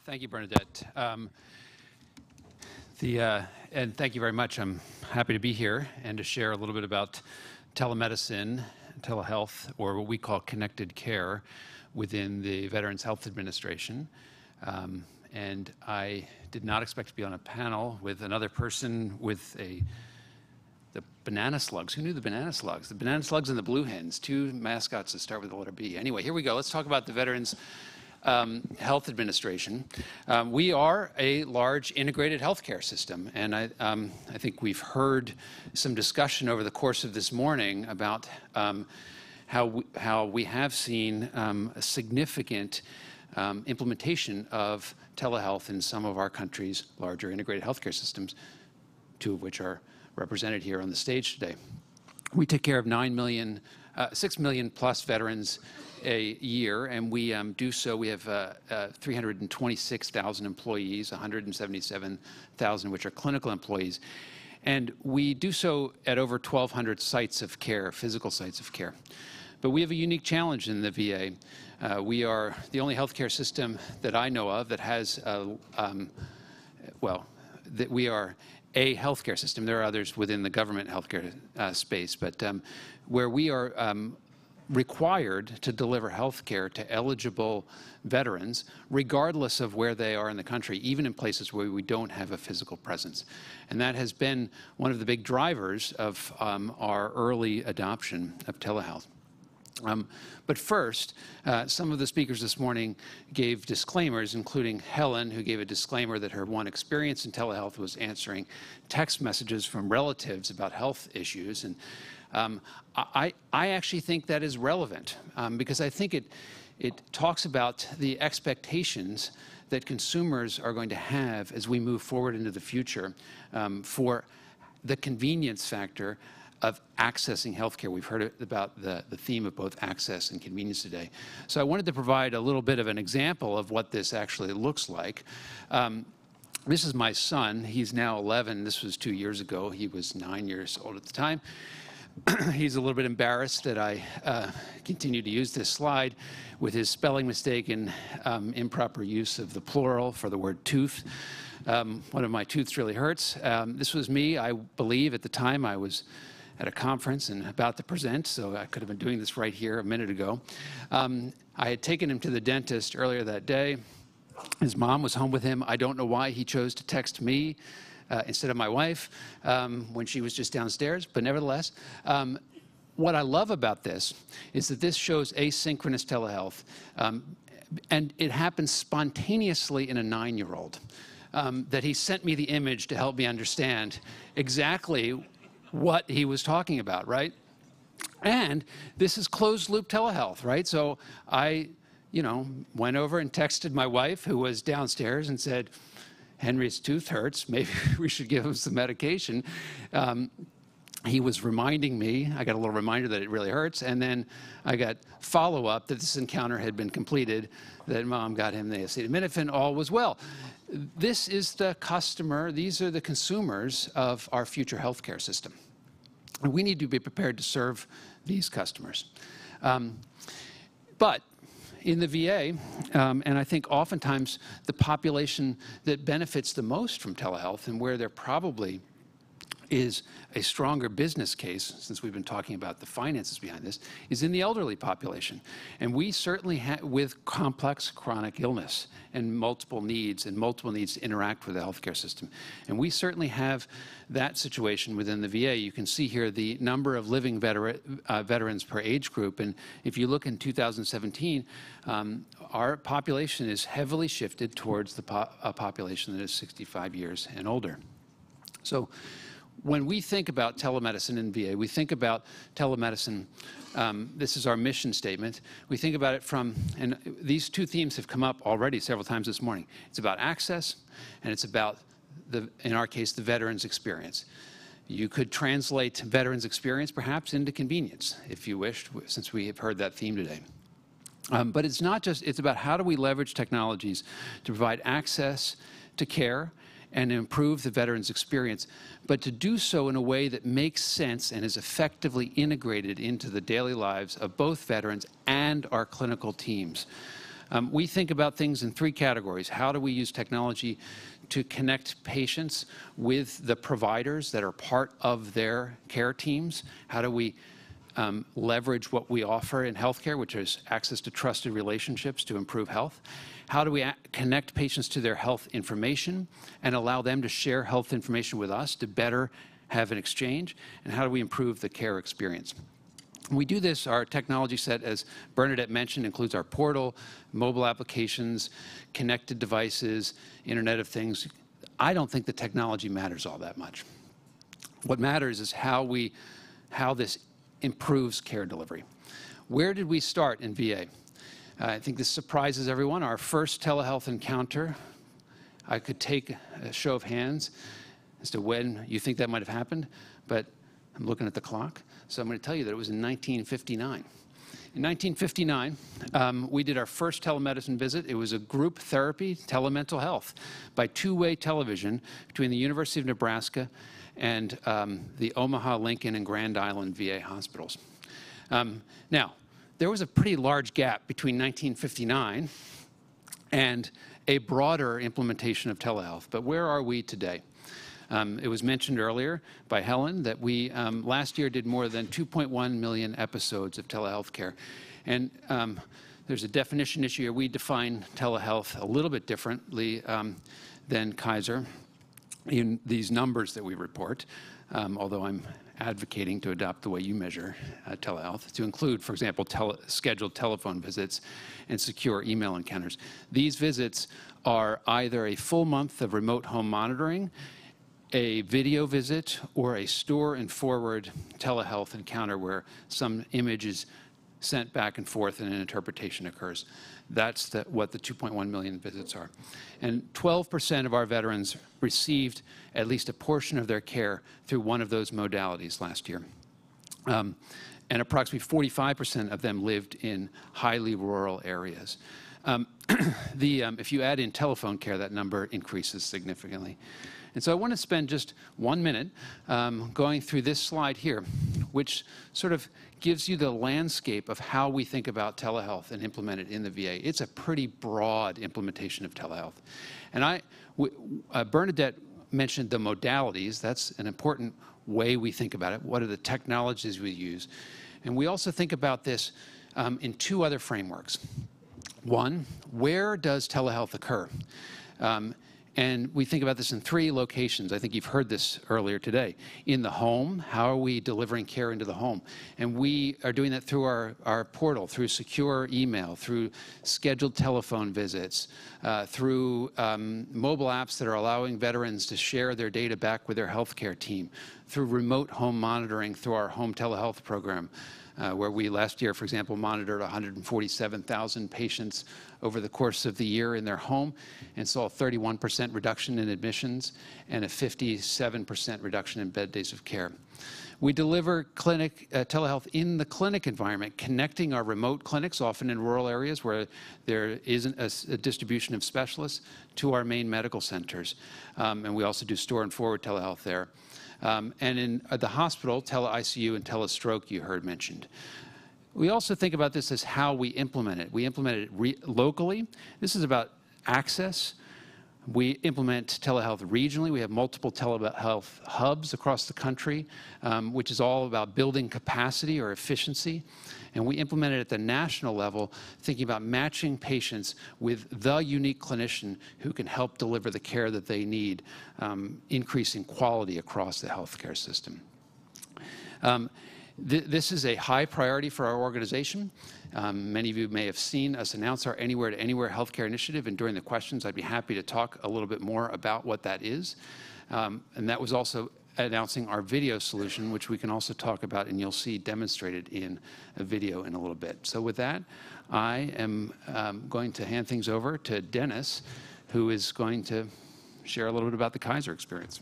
Thank you, Bernadette. And thank you very much. I'm happy to be here and to share a little bit about telemedicine, telehealth, or what we call connected care within the Veterans Health Administration. And I did not expect to be on a panel with another person with the banana slugs. Who knew the banana slugs? The banana slugs and the blue hens, two mascots that start with the letter B. Anyway, here we go. Let's talk about the Veterans Health Administration. We are a large integrated healthcare system, and I think we've heard some discussion over the course of this morning about how we have seen a significant implementation of telehealth in some of our country's larger integrated healthcare systems, two of which are represented here on the stage today. We take care of 6 million plus veterans a year, and we do so. We have 326,000 employees, 177,000 which are clinical employees, and we do so at over 1,200 sites of care, physical sites of care. But we have a unique challenge in the VA. We are the only healthcare system that I know of that has, that we are a healthcare system. There are others within the government healthcare space, but where we are required to deliver health care to eligible veterans, regardless of where they are in the country, even in places where we don't have a physical presence. And that has been one of the big drivers of our early adoption of telehealth. But first, some of the speakers this morning gave disclaimers, including Helen, who gave a disclaimer that her one experience in telehealth was answering text messages from relatives about health issues. And I actually think that is relevant because I think it talks about the expectations that consumers are going to have as we move forward into the future for the convenience factor of accessing healthcare. We've heard about the theme of both access and convenience today. So I wanted to provide a little bit of an example of what this actually looks like. This is my son. He's now 11. This was 2 years ago. He was 9 years old at the time. He's a little bit embarrassed that I continue to use this slide with his spelling mistake and improper use of the plural for the word tooth. One of my tooths really hurts. This was me, I believe, at the time. I was at a conference and about to present, so I could have been doing this right here a minute ago. I had taken him to the dentist earlier that day. His mom was home with him. I don't know why he chose to text me instead of my wife when she was just downstairs, but nevertheless, what I love about this is that this shows asynchronous telehealth, and it happens spontaneously in a 9-year-old, that he sent me the image to help me understand exactly what he was talking about, right? And this is closed-loop telehealth, right? So I, went over and texted my wife, who was downstairs, and said, Henry's tooth hurts. Maybe we should give him some medication. He was reminding me. I got a little reminder that it really hurts. And then I got follow-up that this encounter had been completed, that Mom got him the acetaminophen, all was well. This is the customer. These are the consumers of our future healthcare system. And we need to be prepared to serve these customers. But in the VA, and I think oftentimes the population that benefits the most from telehealth and where there probably is a stronger business case, since we've been talking about the finances behind this, is in the elderly population. And we certainly with complex chronic illness and multiple needs to interact with the healthcare system. And we certainly have that situation within the VA. You can see here the number of living veterans per age group. And if you look in 2017, our population is heavily shifted towards a population that is 65 years and older. So when we think about telemedicine in VA, we think about telemedicine, this is our mission statement. We think about it from, and these two themes have come up already several times this morning. It's about access, and it's about, in our case, the veteran's experience. You could translate veteran's experience perhaps into convenience, if you wished, since we have heard that theme today. But it's not just, it's about how do we leverage technologies to provide access to care and improve the veteran's experience, but to do so in a way that makes sense and is effectively integrated into the daily lives of both veterans and our clinical teams. We think about things in three categories. How do we use technology to connect patients with the providers that are part of their care teams? How do we leverage what we offer in healthcare, which is access to trusted relationships to improve health? How do we connect patients to their health information and allow them to share health information with us to better have an exchange? And how do we improve the care experience? We do this, our technology set, as Bernadette mentioned, includes our portal, mobile applications, connected devices, Internet of Things. I don't think the technology matters all that much. What matters is how this improves care delivery. Where did we start in VA? I think this surprises everyone. Our first telehealth encounter, I could take a show of hands as to when you think that might have happened, but I'm looking at the clock, so I'm going to tell you that it was in 1959. In 1959, we did our first telemedicine visit. It was a group therapy, telemental health, by two-way television between the University of Nebraska and the Omaha, Lincoln, and Grand Island VA hospitals. Now, there was a pretty large gap between 1959 and a broader implementation of telehealth, but where are we today? It was mentioned earlier by Helen that we last year did more than 2.1 million episodes of telehealth care. And there's a definition issue here. We define telehealth a little bit differently than Kaiser in these numbers that we report, although I'm advocating to adopt the way you measure telehealth, to include, for example, scheduled telephone visits and secure email encounters. These visits are either a full month of remote home monitoring, a video visit, or a store and forward telehealth encounter where some image is sent back and forth and an interpretation occurs. That's what the 2.1 million visits are. And 12% of our veterans received at least a portion of their care through one of those modalities last year. And approximately 45% of them lived in highly rural areas. If you add in telephone care, that number increases significantly. And so I want to spend just 1 minute going through this slide here, which sort of gives you the landscape of how we think about telehealth and implement it in the VA. It's a pretty broad implementation of telehealth. And Bernadette mentioned the modalities. That's an important way we think about it. What are the technologies we use? And we also think about this in two other frameworks. One, where does telehealth occur? And we think about this in three locations. I think you've heard this earlier today. In the home, how are we delivering care into the home? And we are doing that through our portal, through secure email, through scheduled telephone visits, through mobile apps that are allowing veterans to share their data back with their healthcare team, through remote home monitoring through our home telehealth program, where we last year, for example, monitored 147,000 patients over the course of the year in their home and saw a 31% reduction in admissions and a 57% reduction in bed days of care. We deliver telehealth in the clinic environment, connecting our remote clinics, often in rural areas where there isn't a distribution of specialists, to our main medical centers. And we also do store and forward telehealth there. And in the hospital, tele-ICU and tele-stroke you heard mentioned. We also think about this as how we implement it. We implement it locally. This is about access. We implement telehealth regionally. We have multiple telehealth hubs across the country, which is all about building capacity or efficiency. And we implement it at the national level, thinking about matching patients with the unique clinician who can help deliver the care that they need, increasing quality across the healthcare system. This is a high priority for our organization. Many of you may have seen us announce our Anywhere to Anywhere healthcare initiative, and during the questions, I'd be happy to talk a little bit more about what that is. And that was also announcing our video solution, which we can also talk about, and you'll see demonstrated in a video in a little bit. So with that, I am going to hand things over to Dennis, who is going to share a little bit about the Kaiser experience.